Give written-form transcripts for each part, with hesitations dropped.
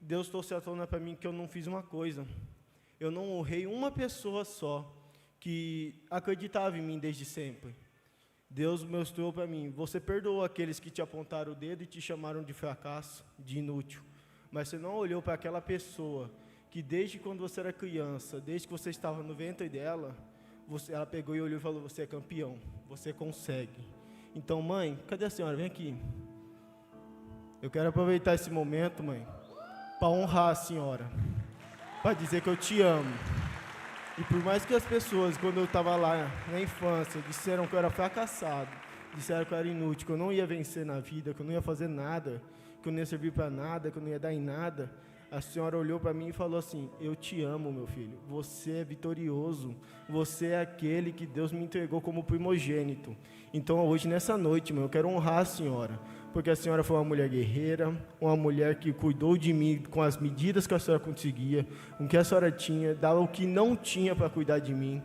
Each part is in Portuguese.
Deus trouxe à tona para mim que eu não fiz uma coisa. Eu não honrei uma pessoa só que acreditava em mim desde sempre. Deus mostrou para mim, você perdoou aqueles que te apontaram o dedo e te chamaram de fracasso, de inútil. Mas você não olhou para aquela pessoa que desde quando você era criança, desde que você estava no ventre dela, ela pegou e olhou e falou, você é campeão, você consegue. Então, mãe, cadê a senhora? Vem aqui. Eu quero aproveitar esse momento, mãe, para honrar a senhora, para dizer que eu te amo. E por mais que as pessoas, quando eu estava lá na infância, disseram que eu era fracassado, disseram que eu era inútil, que eu não ia vencer na vida, que eu não ia fazer nada, que eu não ia servir para nada, que eu não ia dar em nada, a senhora olhou para mim e falou assim, eu te amo, meu filho, você é vitorioso, você é aquele que Deus me entregou como primogênito. Então hoje, nessa noite, eu quero honrar a senhora, porque a senhora foi uma mulher guerreira, uma mulher que cuidou de mim com as medidas que a senhora conseguia, com o que a senhora tinha, dava o que não tinha para cuidar de mim.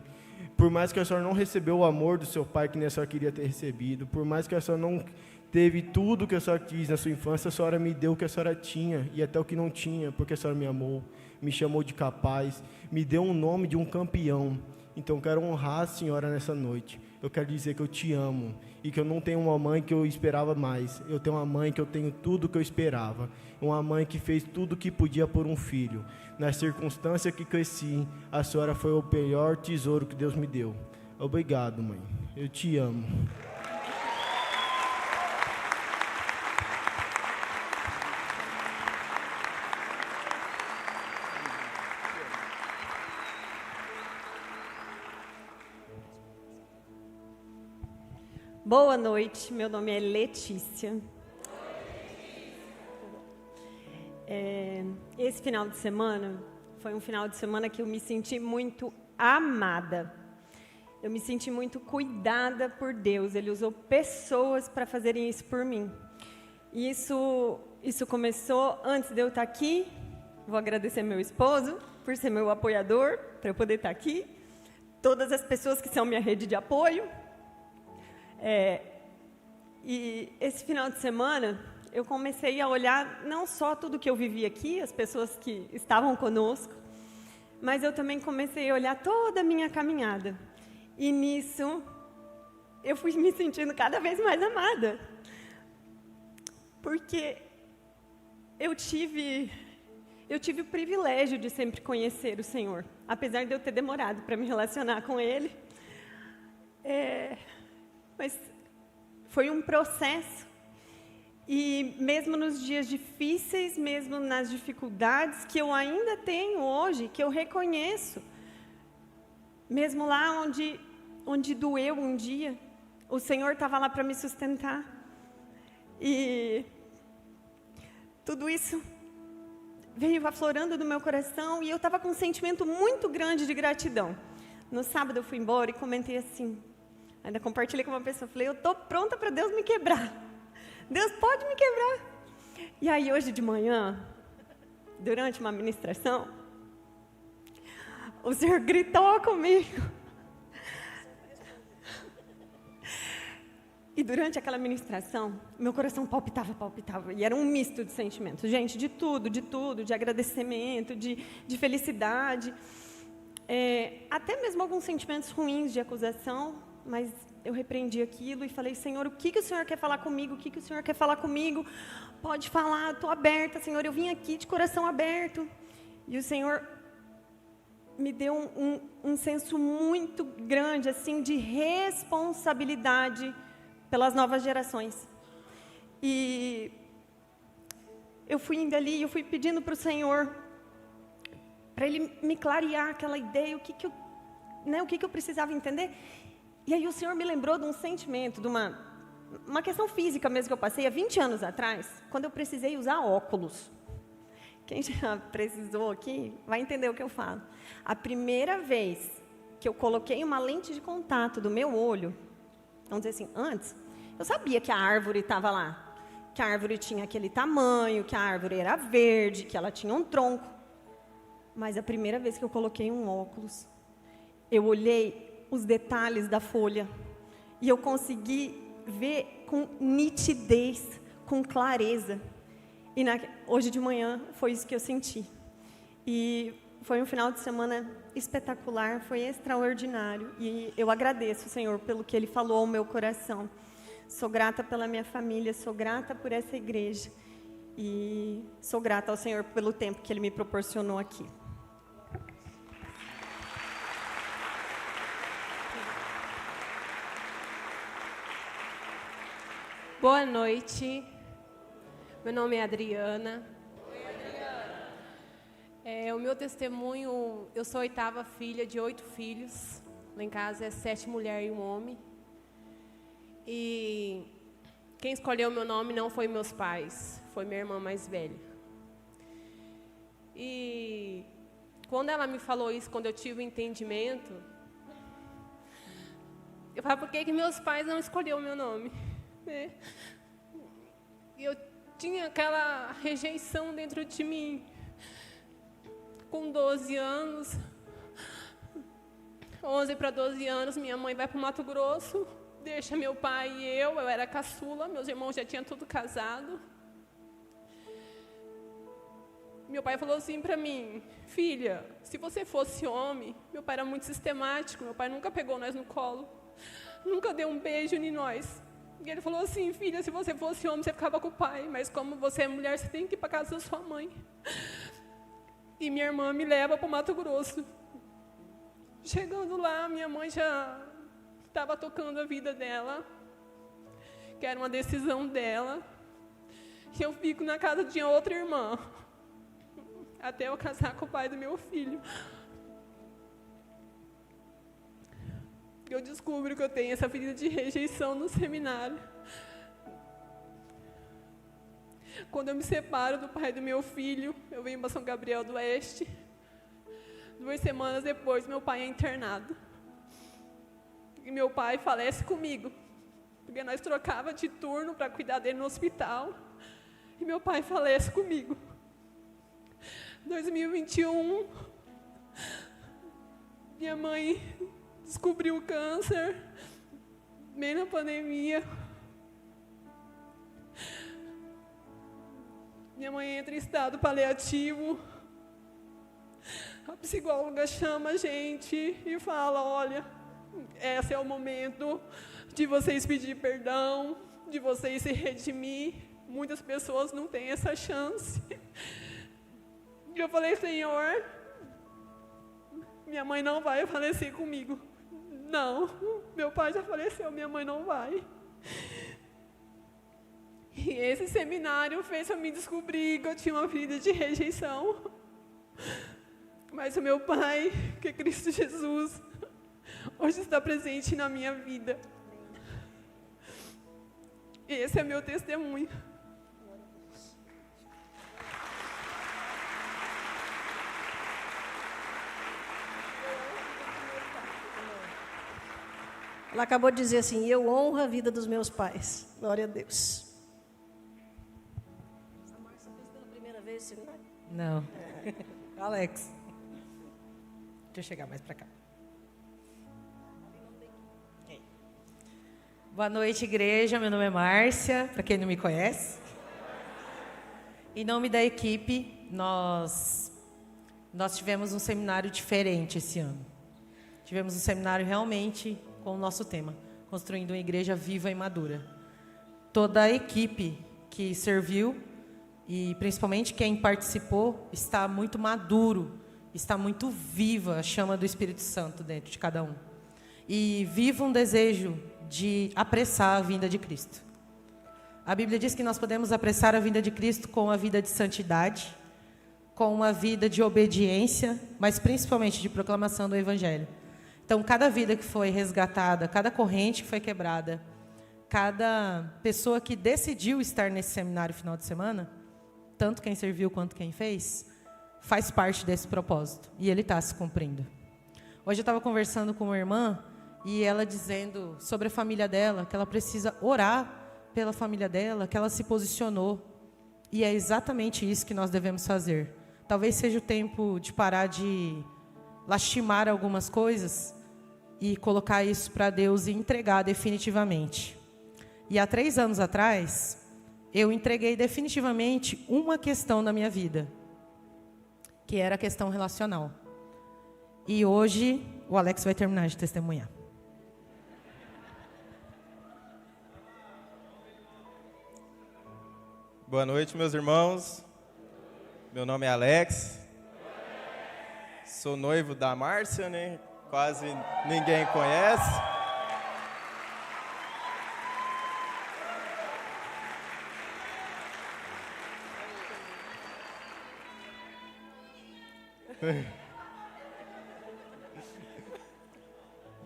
Por mais que a senhora não recebeu o amor do seu pai que a senhora queria ter recebido, por mais que a senhora não teve tudo que a senhora quis na sua infância, a senhora me deu o que a senhora tinha, e até o que não tinha, porque a senhora me amou, me chamou de capaz, me deu um nome de um campeão. Então eu quero honrar a senhora nessa noite. Eu quero dizer que eu te amo e que eu não tenho uma mãe que eu esperava mais. Eu tenho uma mãe que eu tenho tudo que eu esperava. Uma mãe que fez tudo o que podia por um filho. Na circunstância que cresci, a senhora foi o melhor tesouro que Deus me deu. Obrigado, mãe. Eu te amo. Boa noite, meu nome é Letícia. Esse final de semana foi um final de semana que eu me senti muito amada. Eu me senti muito cuidada por Deus. Ele usou pessoas para fazerem isso por mim. E isso começou antes de eu estar aqui. Vou agradecer meu esposo por ser meu apoiador, para eu poder estar aqui. Todas as pessoas que são minha rede de apoio. E esse final de semana, eu comecei a olhar não só tudo que eu vivi aqui, as pessoas que estavam conosco, mas eu também comecei a olhar toda a minha caminhada. E nisso, eu fui me sentindo cada vez mais amada. Porque eu tive o privilégio de sempre conhecer o Senhor, apesar de eu ter demorado para me relacionar com Ele. Mas foi um processo, e mesmo nos dias difíceis, mesmo nas dificuldades que eu ainda tenho hoje, que eu reconheço, mesmo lá onde doeu um dia, o Senhor estava lá para me sustentar. E tudo isso veio aflorando no meu coração, e eu estava com um sentimento muito grande de gratidão. No sábado eu fui embora e comentei assim, ainda compartilhei com uma pessoa, falei, eu estou pronta para Deus me quebrar. Deus pode me quebrar. E aí hoje de manhã, durante uma ministração, o Senhor gritou comigo. E durante aquela ministração, meu coração palpitava. E era um misto de sentimentos. Gente, de tudo, de agradecimento, de felicidade. Até mesmo alguns sentimentos ruins de acusação, mas eu repreendi aquilo e falei, Senhor, o que o Senhor quer falar comigo? O que o Senhor quer falar comigo? Pode falar, estou aberta, Senhor, eu vim aqui de coração aberto. E o Senhor me deu um senso muito grande, assim, de responsabilidade pelas novas gerações. E eu fui indo ali, eu fui pedindo para o Senhor, para Ele me clarear aquela ideia, o que eu precisava entender. E aí o Senhor me lembrou de um sentimento, de uma questão física mesmo que eu passei há 20 anos atrás, quando eu precisei usar óculos. Quem já precisou aqui vai entender o que eu falo. A primeira vez que eu coloquei uma lente de contato do meu olho, vamos dizer assim, antes, eu sabia que a árvore estava lá, que a árvore tinha aquele tamanho, que a árvore era verde, que ela tinha um tronco. Mas a primeira vez que eu coloquei um óculos, eu olhei os detalhes da folha, e eu consegui ver com nitidez, com clareza. E hoje de manhã foi isso que eu senti. E foi um final de semana espetacular, foi extraordinário. E eu agradeço, Senhor, pelo que Ele falou ao meu coração. Sou grata pela minha família, sou grata por essa igreja. E sou grata ao Senhor pelo tempo que Ele me proporcionou aqui. Boa noite. Meu nome é Adriana. Oi, Adriana. O meu testemunho, eu sou a 8ª filha de 8 filhos. Lá em casa é 7 mulheres e um homem. E quem escolheu meu nome não foi meus pais, foi minha irmã mais velha. E quando ela me falou isso, quando eu tive o entendimento, eu falei, por que meus pais não escolheram o meu nome? E eu tinha aquela rejeição dentro de mim. Com 12 anos, 11 para 12 anos, minha mãe vai para o Mato Grosso, deixa meu pai e eu era caçula, meus irmãos já tinham tudo casado. Meu pai falou assim para mim, filha, se você fosse homem, meu pai era muito sistemático, meu pai nunca pegou nós no colo, nunca deu um beijo em nós. E ele falou assim, filha, se você fosse homem, você ficava com o pai, mas como você é mulher, você tem que ir para casa da sua mãe. E minha irmã me leva para o Mato Grosso. Chegando lá, minha mãe já estava tocando a vida dela, que era uma decisão dela. E eu fico na casa de outra irmã, até eu casar com o pai do meu filho. Eu descubro que eu tenho essa ferida de rejeição no seminário. Quando eu me separo do pai do meu filho, eu venho para São Gabriel do Oeste. 2 semanas depois, meu pai é internado. E meu pai falece comigo, porque nós trocava de turno para cuidar dele no hospital. E meu pai falece comigo. 2021, minha mãe descobriu o câncer, bem na pandemia. Minha mãe entra em estado paliativo. A psicóloga chama a gente e fala, olha, esse é o momento de vocês pedir perdão, de vocês se redimir. Muitas pessoas não têm essa chance. E eu falei, Senhor, minha mãe não vai falecer comigo. Não, meu pai já faleceu, minha mãe não vai. E esse seminário fez eu me descobrir que eu tinha uma vida de rejeição. Mas o meu pai, que é Cristo Jesus, hoje está presente na minha vida. E esse é meu testemunho. Ela acabou de dizer assim, eu honro a vida dos meus pais. Glória a Deus. A Márcia fez pela primeira vez, você não? Não. Alex. Deixa eu chegar mais para cá. Boa noite, igreja. Meu nome é Márcia, para quem não me conhece. Em nome da equipe, nós tivemos um seminário diferente esse ano. Tivemos um seminário realmente com o nosso tema, construindo uma igreja viva e madura. Toda a equipe que serviu, e principalmente quem participou, está muito maduro, está muito viva a chama do Espírito Santo dentro de cada um. E viva um desejo de apressar a vinda de Cristo. A Bíblia diz que nós podemos apressar a vinda de Cristo com a vida de santidade, com uma vida de obediência, mas principalmente de proclamação do Evangelho. Então, cada vida que foi resgatada, cada corrente que foi quebrada, cada pessoa que decidiu estar nesse seminário final de semana, tanto quem serviu quanto quem fez, faz parte desse propósito. E ele está se cumprindo. Hoje eu estava conversando com uma irmã, e ela dizendo sobre a família dela, que ela precisa orar pela família dela, que ela se posicionou. E é exatamente isso que nós devemos fazer. Talvez seja o tempo de parar de lastimar algumas coisas e colocar isso para Deus e entregar definitivamente. E há 3 anos atrás, eu entreguei definitivamente uma questão da minha vida, que era a questão relacional. E hoje o Alex vai terminar de testemunhar. Boa noite, meus irmãos. Meu nome é Alex. Sou noivo da Márcia, né? Quase ninguém conhece.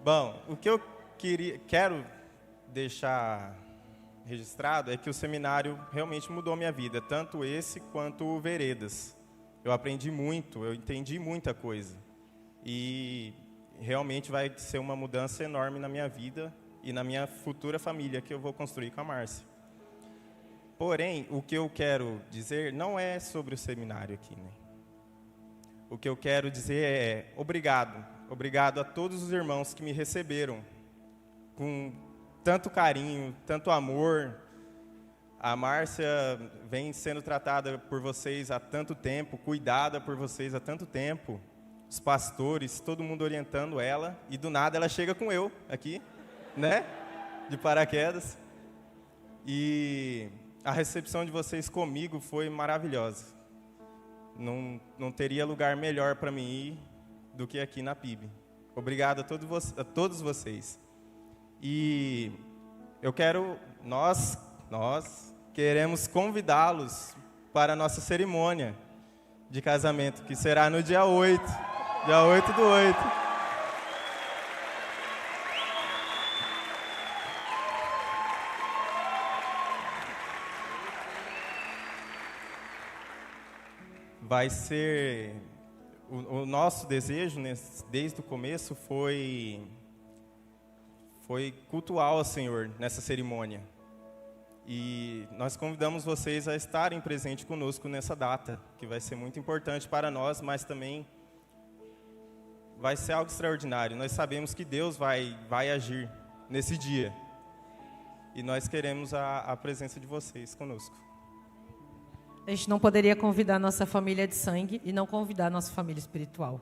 Bom, o que eu quero deixar registrado é que o seminário realmente mudou a minha vida, tanto esse quanto o Veredas. Eu aprendi muito, eu entendi muita coisa. E realmente vai ser uma mudança enorme na minha vida e na minha futura família que eu vou construir com a Márcia. Porém, o que eu quero dizer não é sobre o seminário aqui, né? O que eu quero dizer é obrigado. Obrigado a todos os irmãos que me receberam com tanto carinho, tanto amor. A Márcia vem sendo tratada por vocês há tanto tempo, cuidada por vocês há tanto tempo. Os pastores, todo mundo orientando ela, e do nada ela chega com eu aqui, né? De paraquedas. E a recepção de vocês comigo foi maravilhosa. Não teria lugar melhor para mim ir do que aqui na PIB. Obrigado a todos vocês. E eu quero, nós queremos convidá-los para a nossa cerimônia de casamento, que será no dia 8, dia 8/8. Vai ser, o nosso desejo, né, desde o começo, foi cultuar ao Senhor nessa cerimônia. E nós convidamos vocês a estarem presentes conosco nessa data, que vai ser muito importante para nós, mas também vai ser algo extraordinário. Nós sabemos que Deus vai agir nesse dia. E nós queremos a presença de vocês conosco. A gente não poderia convidar a nossa família de sangue e não convidar a nossa família espiritual.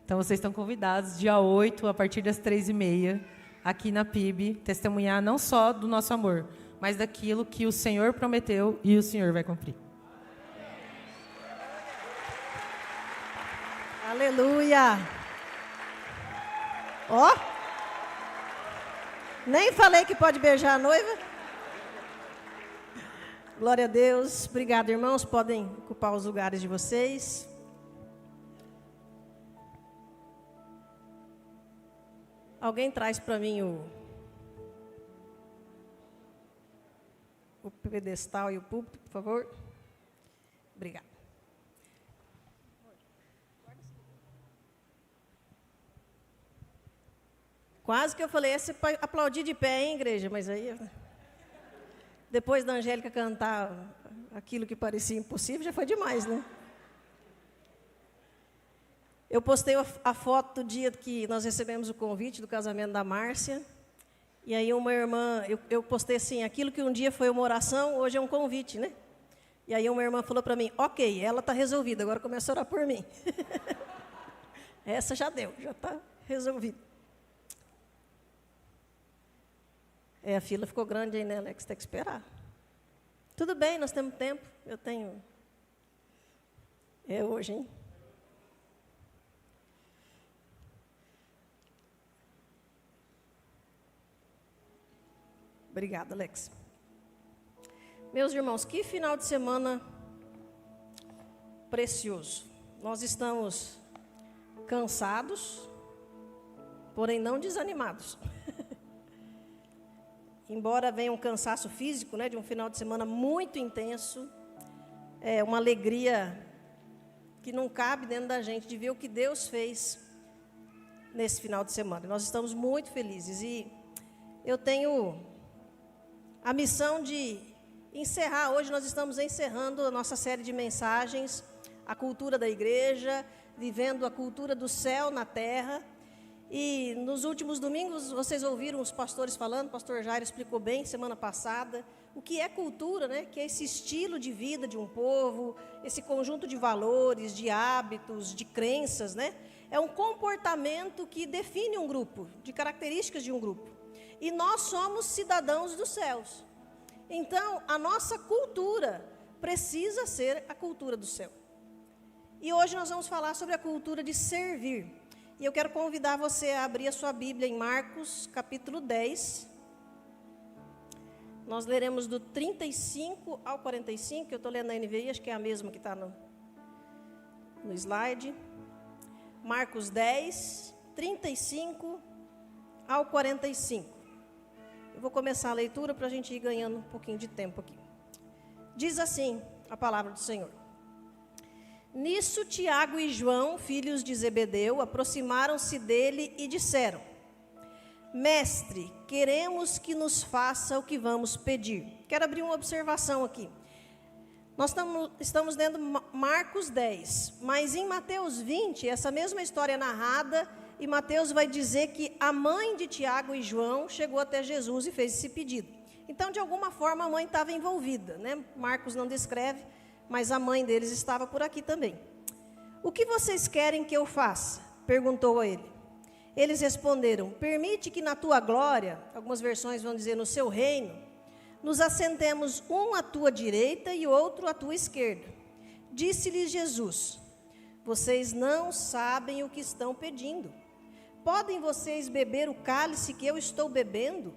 Então, vocês estão convidados, dia 8, a partir das 3h30, aqui na PIB, testemunhar não só do nosso amor, mas daquilo que o Senhor prometeu e o Senhor vai cumprir. Aleluia! Ó! Nem falei que pode beijar a noiva. Glória a Deus. Obrigado, irmãos. Podem ocupar os lugares de vocês. Alguém traz para mim o pedestal e o púlpito, por favor. Obrigada. Quase que eu falei, esse para aplaudir de pé, hein, igreja? Mas aí, depois da Angélica cantar aquilo que parecia impossível, já foi demais, né? Eu postei a foto do dia que nós recebemos o convite do casamento da Márcia. E aí uma irmã, eu postei assim, aquilo que um dia foi uma oração, hoje é um convite, né? E aí uma irmã falou para mim, ok, ela está resolvida, agora começa a orar por mim. Essa já deu, já está resolvida. A fila ficou grande aí, né, Alex? Tem que esperar. Tudo bem, nós temos tempo. Eu tenho... É hoje, hein? Obrigada, Alex. Meus irmãos, que final de semana precioso. Nós estamos cansados, porém não desanimados. Embora venha um cansaço físico, né, de um final de semana muito intenso, é uma alegria que não cabe dentro da gente de ver o que Deus fez nesse final de semana. Nós estamos muito felizes e eu tenho a missão de encerrar. Hoje nós estamos encerrando a nossa série de mensagens, a cultura da igreja, vivendo a cultura do céu na terra. E nos últimos domingos vocês ouviram os pastores falando, o pastor Jairo explicou bem semana passada, o que é cultura, né? Que é esse estilo de vida de um povo, esse conjunto de valores, de hábitos, de crenças, né? É um comportamento que define um grupo, de características de um grupo. E nós somos cidadãos dos céus. Então, a nossa cultura precisa ser a cultura do céu. E hoje nós vamos falar sobre a cultura de servir. E eu quero convidar você a abrir a sua Bíblia em Marcos, capítulo 10. Nós leremos do 35 ao 45, que eu estou lendo na NVI, acho que é a mesma que está no slide. Marcos 10, 35 ao 45. Eu vou começar a leitura para a gente ir ganhando um pouquinho de tempo aqui. Diz assim a palavra do Senhor. Nisso, Tiago e João, filhos de Zebedeu, aproximaram-se dele e disseram: Mestre, queremos que nos faça o que vamos pedir. Quero abrir uma observação aqui. Nós estamos lendo Marcos 10, mas em Mateus 20, essa mesma história é narrada, e Mateus vai dizer que a mãe de Tiago e João chegou até Jesus e fez esse pedido. Então, de alguma forma, a mãe estava envolvida, né? Marcos não descreve, mas a mãe deles estava por aqui também. O que vocês querem que eu faça? Perguntou a ele. Eles responderam: permite que na tua glória, algumas versões vão dizer no seu reino, nos assentemos um à tua direita e outro à tua esquerda. Disse-lhes Jesus: vocês não sabem o que estão pedindo. Podem vocês beber o cálice que eu estou bebendo?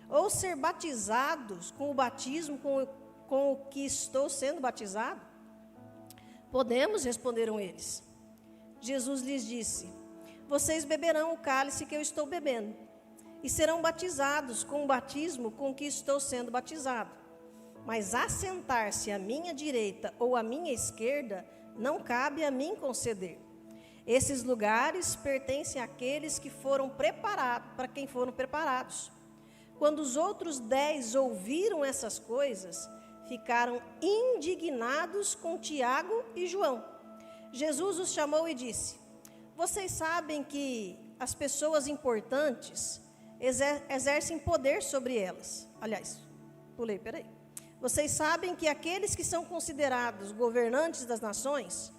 Ou ser batizados com o batismo com o que estou sendo batizado? Podemos, responderam eles. Jesus lhes disse: vocês beberão o cálice que eu estou bebendo, e serão batizados com o batismo com que estou sendo batizado. Mas assentar-se à minha direita ou à minha esquerda, não cabe a mim conceder. Esses lugares pertencem àqueles que foram preparados, para quem foram preparados. Quando os outros 10 ouviram essas coisas, ficaram indignados com Tiago e João. Jesus os chamou e disse: vocês sabem que as pessoas importantes exercem poder sobre elas. Aliás, peraí. Vocês sabem que aqueles que são considerados governantes das nações,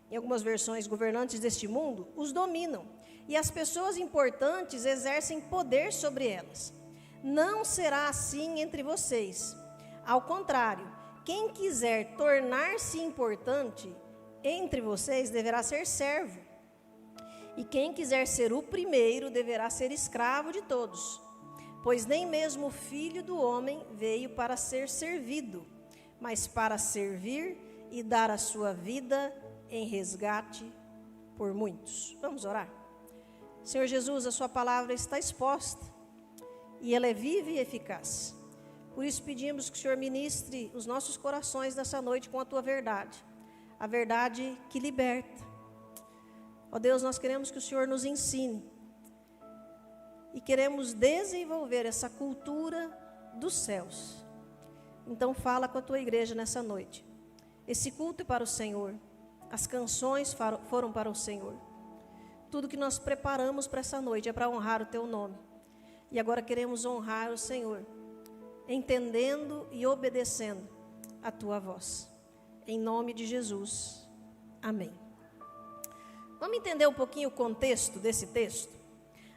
em algumas versões, governantes deste mundo, os dominam. E as pessoas importantes exercem poder sobre elas. Não será assim entre vocês. Ao contrário, quem quiser tornar-se importante entre vocês deverá ser servo. E quem quiser ser o primeiro deverá ser escravo de todos. Pois nem mesmo o Filho do Homem veio para ser servido, mas para servir e dar a sua vida em resgate por muitos. Vamos orar? Senhor Jesus, a sua palavra está exposta e ela é viva e eficaz. Por isso pedimos que o Senhor ministre os nossos corações nessa noite com a tua verdade, a verdade que liberta. Ó Deus, nós queremos que o Senhor nos ensine e queremos desenvolver essa cultura dos céus. Então fala com a tua igreja nessa noite. Esse culto é para o Senhor, as canções foram para o Senhor. Tudo que nós preparamos para essa noite é para honrar o teu nome. E agora queremos honrar o Senhor, entendendo e obedecendo a tua voz. Em nome de Jesus. Amém. Vamos entender um pouquinho o contexto desse texto?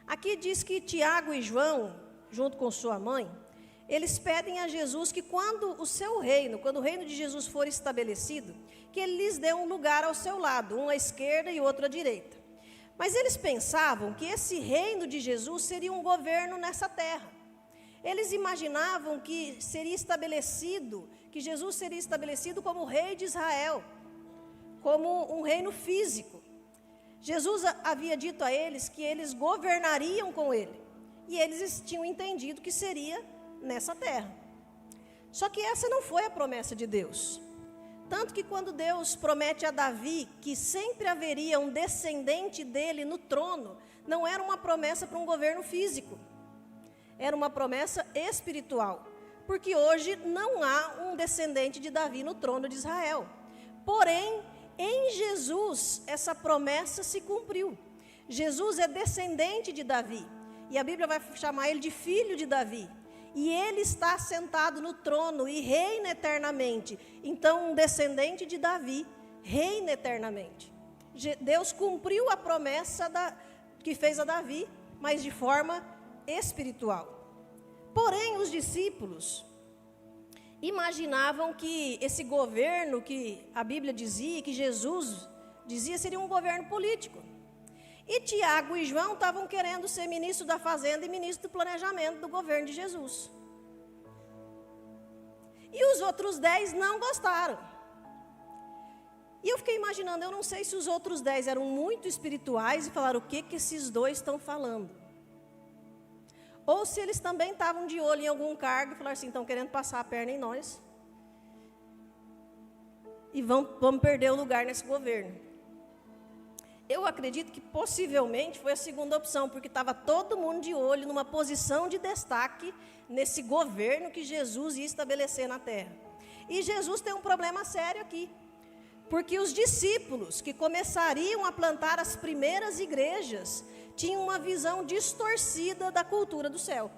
Aqui diz que Tiago e João, junto com sua mãe, eles pedem a Jesus que quando o reino de Jesus for estabelecido, que ele lhes dê um lugar ao seu lado, um à esquerda e outro à direita. Mas eles pensavam que esse reino de Jesus seria um governo nessa terra. Eles imaginavam que Jesus seria estabelecido como rei de Israel, como um reino físico. Jesus havia dito a eles que eles governariam com ele, e eles tinham entendido que seria nessa terra. Só que essa não foi a promessa de Deus. Tanto que quando Deus promete a Davi que sempre haveria um descendente dele no trono, não era uma promessa para um governo físico, era uma promessa espiritual, porque hoje não há um descendente de Davi no trono de Israel. Porém, em Jesus, essa promessa se cumpriu. Jesus é descendente de Davi. E a Bíblia vai chamar ele de filho de Davi. E ele está sentado no trono e reina eternamente. Então, um descendente de Davi reina eternamente. Deus cumpriu a promessa que fez a Davi, mas de forma espiritual. Porém, os discípulos imaginavam que esse governo que a Bíblia dizia, que Jesus dizia, seria um governo político. E Tiago e João estavam querendo ser ministro da Fazenda e ministro do Planejamento do governo de Jesus. E os outros 10 não gostaram. E eu fiquei imaginando, eu não sei se os outros 10 eram muito espirituais e falaram, o que esses dois estão falando? Ou se eles também estavam de olho em algum cargo e falaram assim, estão querendo passar a perna em nós. E vamos perder o lugar nesse governo. Eu acredito que possivelmente foi a segunda opção, porque estava todo mundo de olho numa posição de destaque nesse governo que Jesus ia estabelecer na terra. E Jesus tem um problema sério aqui, porque os discípulos que começariam a plantar as primeiras igrejas tinham uma visão distorcida da cultura do céu.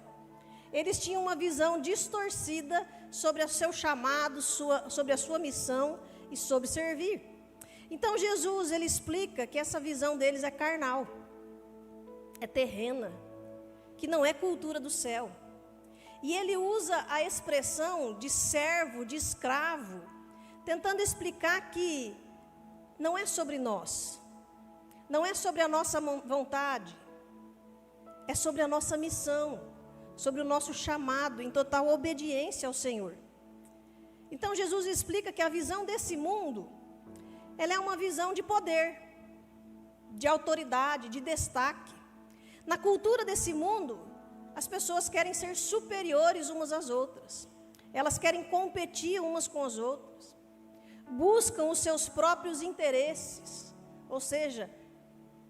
Eles tinham uma visão distorcida sobre o seu chamado, sobre a sua missão e sobre servir. Então Jesus, ele explica que essa visão deles é carnal, é terrena, que não é cultura do céu. E ele usa a expressão de servo, de escravo, tentando explicar que não é sobre nós, não é sobre a nossa vontade, é sobre a nossa missão, sobre o nosso chamado em total obediência ao Senhor. Então Jesus explica que a visão desse mundo, ela é uma visão de poder, de autoridade, de destaque. Na cultura desse mundo, as pessoas querem ser superiores umas às outras. Elas querem competir umas com as outras. Buscam os seus próprios interesses, ou seja,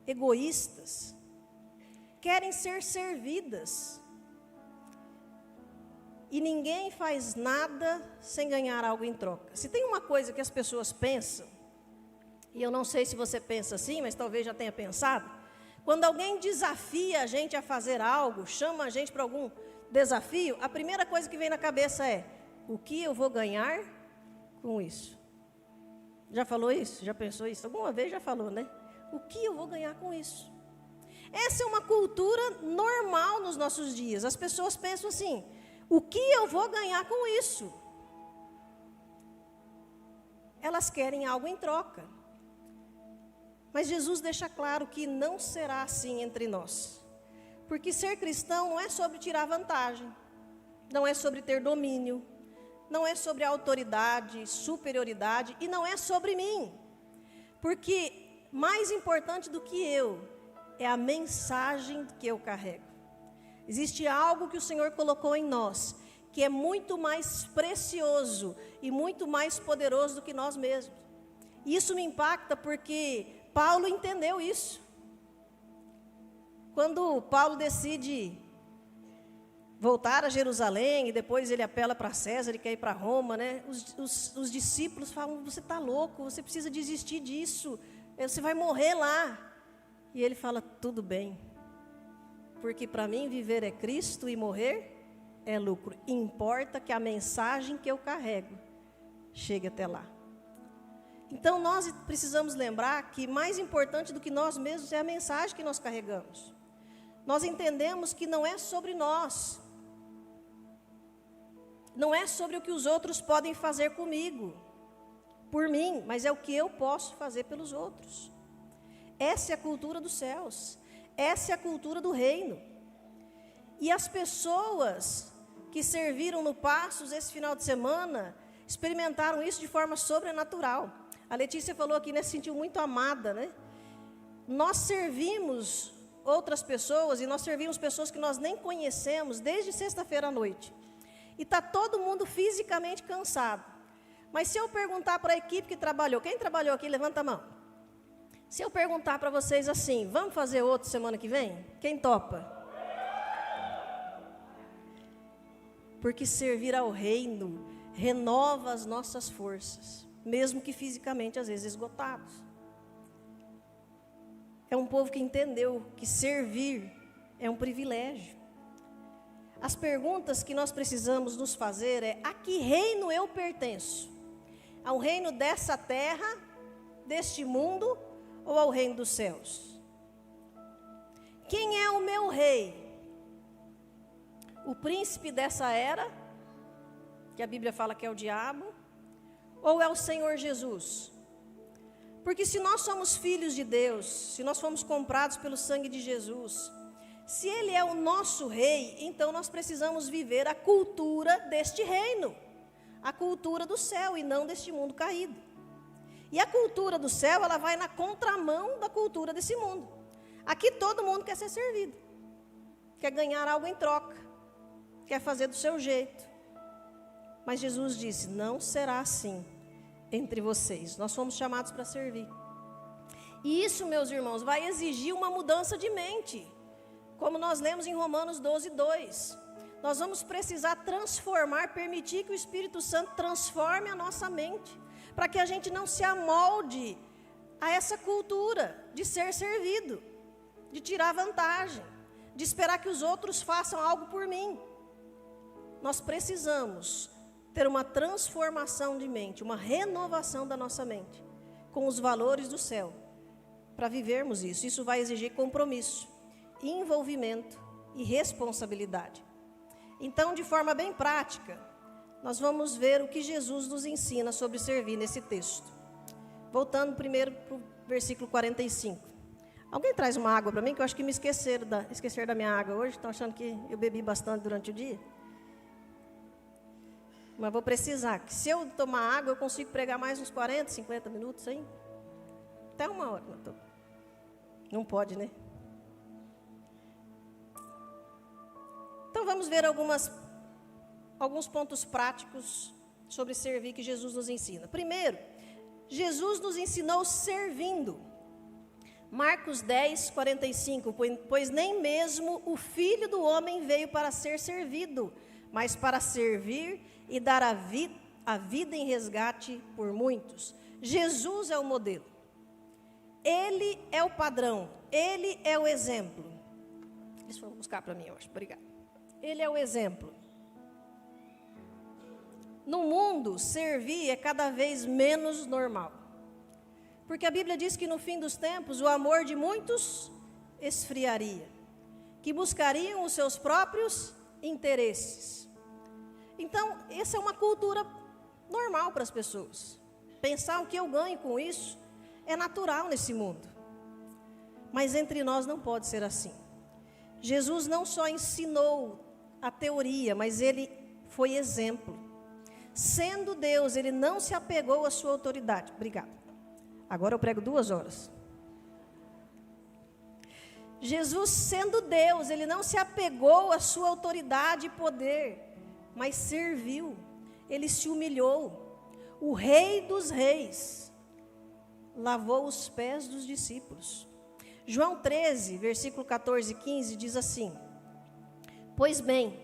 egoístas. Querem ser servidas. E ninguém faz nada sem ganhar algo em troca. Se tem uma coisa que as pessoas pensam, e eu não sei se você pensa assim, mas talvez já tenha pensado, quando alguém desafia a gente a fazer algo, chama a gente para algum desafio, a primeira coisa que vem na cabeça é, o que eu vou ganhar com isso? Já falou isso? Já pensou isso? Alguma vez já falou, né? O que eu vou ganhar com isso? Essa é uma cultura normal nos nossos dias. As pessoas pensam assim, o que eu vou ganhar com isso? Elas querem algo em troca. Mas Jesus deixa claro que não será assim entre nós. Porque ser cristão não é sobre tirar vantagem, não é sobre ter domínio, não é sobre autoridade, superioridade, e não é sobre mim. Porque mais importante do que eu é a mensagem que eu carrego. Existe algo que o Senhor colocou em nós, que é muito mais precioso e muito mais poderoso do que nós mesmos. E isso me impacta porque Paulo entendeu isso. Quando Paulo decide voltar a Jerusalém, e depois ele apela para César e quer ir para Roma, né? Os discípulos falam, você está louco, você precisa desistir disso, você vai morrer lá. E ele fala, tudo bem, porque para mim viver é Cristo e morrer é lucro. Importa que a mensagem que eu carrego chegue até lá. Então nós precisamos lembrar que mais importante do que nós mesmos é a mensagem que nós carregamos. Nós entendemos que não é sobre nós, não é sobre o que os outros podem fazer comigo, por mim, mas é o que eu posso fazer pelos outros. Essa é a cultura dos céus, essa é a cultura do reino. E as pessoas que serviram no Passos esse final de semana experimentaram isso de forma sobrenatural. A Letícia falou aqui, né, se sentiu muito amada, né? Nós servimos outras pessoas e nós servimos pessoas que nós nem conhecemos desde sexta-feira à noite. E está todo mundo fisicamente cansado. Mas se eu perguntar para a equipe que trabalhou, quem trabalhou aqui, levanta a mão. Se eu perguntar para vocês assim, vamos fazer outro semana que vem? Quem topa? Porque servir ao reino renova as nossas forças, mesmo que fisicamente às vezes esgotados. é um povo que entendeu que servir é um privilégio. As perguntas que nós precisamos nos fazer é: a que reino eu pertenço? Ao reino dessa terra, deste mundo, ou ao reino dos céus? Quem é o meu rei? O príncipe dessa era, que a Bíblia fala que é o diabo, ou é o Senhor Jesus? Porque se nós somos filhos de Deus, se nós fomos comprados pelo sangue de Jesus, se Ele é o nosso rei, então nós precisamos viver a cultura deste reino, a cultura do céu e não deste mundo caído. E a cultura do céu, ela vai na contramão da cultura desse mundo. Aqui todo mundo quer ser servido, quer ganhar algo em troca, quer fazer do seu jeito. Mas Jesus disse: não será assim entre vocês. Nós fomos chamados para servir. E isso, meus irmãos, vai exigir uma mudança de mente. Como nós lemos em Romanos 12:2. Nós vamos precisar transformar, permitir que o Espírito Santo transforme a nossa mente, para que a gente não se amolde a essa cultura de ser servido, de tirar vantagem, de esperar que os outros façam algo por mim. Nós precisamos ter uma transformação de mente, uma renovação da nossa mente, com os valores do céu, para vivermos isso. Isso vai exigir compromisso, envolvimento e responsabilidade. Então, de forma bem prática, nós vamos ver o que Jesus nos ensina sobre servir nesse texto. Voltando primeiro para o versículo 45. Alguém traz uma água para mim? Que eu acho que me esqueceram da minha água hoje. Estão achando que eu bebi bastante durante o dia? Mas vou precisar, que se eu tomar água, eu consigo pregar mais uns 40, 50 minutos aí. Até uma hora. Não pode, né? Então vamos ver alguns pontos práticos sobre servir que Jesus nos ensina. Primeiro, Jesus nos ensinou servindo. Marcos 10, 45. Pois nem mesmo o Filho do Homem veio para ser servido, mas para servir e dar a vida em resgate por muitos. Jesus é o modelo. Ele é o padrão. Ele é o exemplo. Eles foram buscar para mim, eu acho. Obrigada. Ele é o exemplo. No mundo, servir é cada vez menos normal. Porque a Bíblia diz que no fim dos tempos, o amor de muitos esfriaria, que buscariam os seus próprios interesses. Então, essa é uma cultura normal para as pessoas. Pensar o que eu ganho com isso é natural nesse mundo. Mas entre nós não pode ser assim. Jesus não só ensinou a teoria, mas ele foi exemplo. Sendo Deus, ele não se apegou à sua autoridade. Obrigada. Agora eu prego 2 horas. Jesus, sendo Deus, ele não se apegou à sua autoridade e poder, mas serviu. Ele se humilhou. O Rei dos Reis lavou os pés dos discípulos. João 13, versículo 14 e 15 diz assim: pois bem,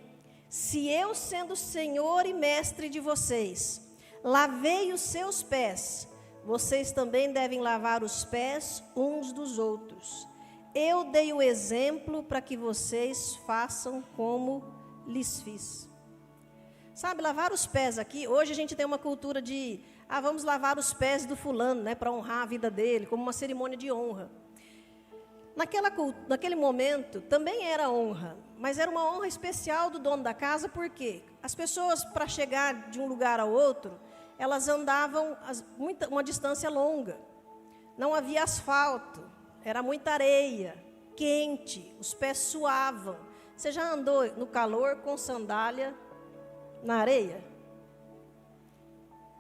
se eu, sendo Senhor e Mestre de vocês, lavei os seus pés, vocês também devem lavar os pés uns dos outros. Eu dei o exemplo para que vocês façam como lhes fiz. Sabe, lavar os pés aqui, hoje a gente tem uma cultura de, vamos lavar os pés do fulano, né, para honrar a vida dele, como uma cerimônia de honra. Naquele momento, também era honra, mas era uma honra especial do dono da casa, porque as pessoas, para chegar de um lugar ao outro, elas andavam uma distância longa. Não havia asfalto, era muita areia, quente, os pés suavam. Você já andou no calor com sandália na areia?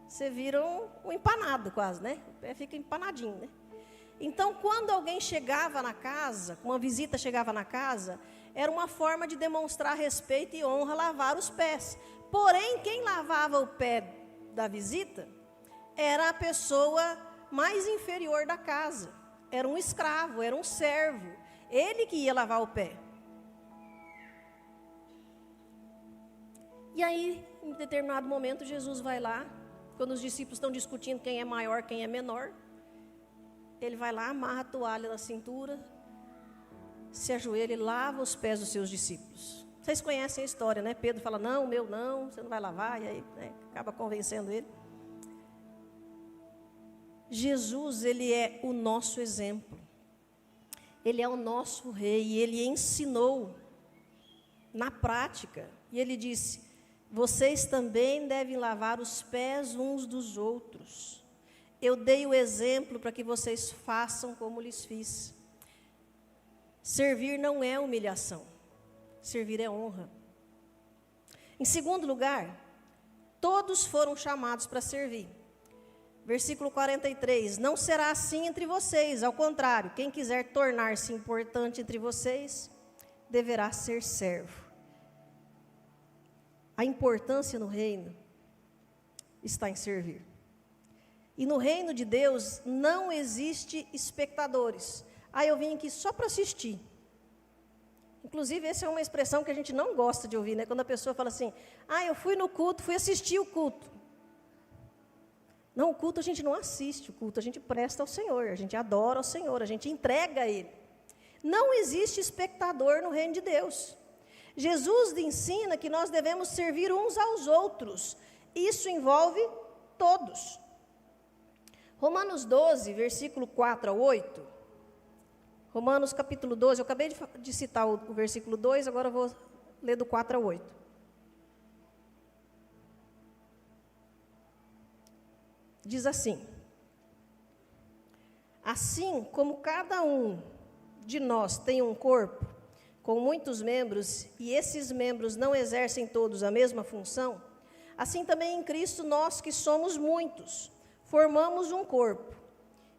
Você vira um empanado quase, né? O pé fica empanadinho, né? Então, quando alguém chegava na casa, uma visita chegava na casa, era uma forma de demonstrar respeito e honra lavar os pés. Porém, quem lavava o pé da visita era a pessoa mais inferior da casa. Era um escravo, era um servo. Ele que ia lavar o pé. E aí, em determinado momento, Jesus vai lá, quando os discípulos estão discutindo quem é maior, quem é menor. ele vai lá, amarra a toalha na cintura, se ajoelha e lava os pés dos seus discípulos. Vocês conhecem a história, né? Pedro fala, não, meu não, você não vai lavar, e aí acaba convencendo ele. Jesus, ele é o nosso exemplo. Ele é o nosso rei, e ele ensinou na prática. E ele disse, vocês também devem lavar os pés uns dos outros. Eu dei o exemplo para que vocês façam como lhes fiz. Servir não é humilhação. Servir é honra. Em segundo lugar, todos foram chamados para servir. Versículo 43, não será assim entre vocês, ao contrário, quem quiser tornar-se importante entre vocês, deverá ser servo. A importância no reino está em servir. E no reino de Deus não existe espectadores. Eu vim aqui só para assistir. Inclusive, essa é uma expressão que a gente não gosta de ouvir, né? Quando a pessoa fala assim, eu fui no culto, fui assistir o culto. Não, o culto a gente não assiste, o culto a gente presta ao Senhor, a gente adora ao Senhor, a gente entrega a Ele. Não existe espectador no reino de Deus. Jesus ensina que nós devemos servir uns aos outros. Isso envolve todos. Romanos 12, versículo 4 a 8. Romanos capítulo 12, eu acabei de citar o versículo 2, agora eu vou ler do 4 a 8. Diz assim, assim como cada um de nós tem um corpo, com muitos membros, e esses membros não exercem todos a mesma função, assim também em Cristo nós que somos muitos, formamos um corpo,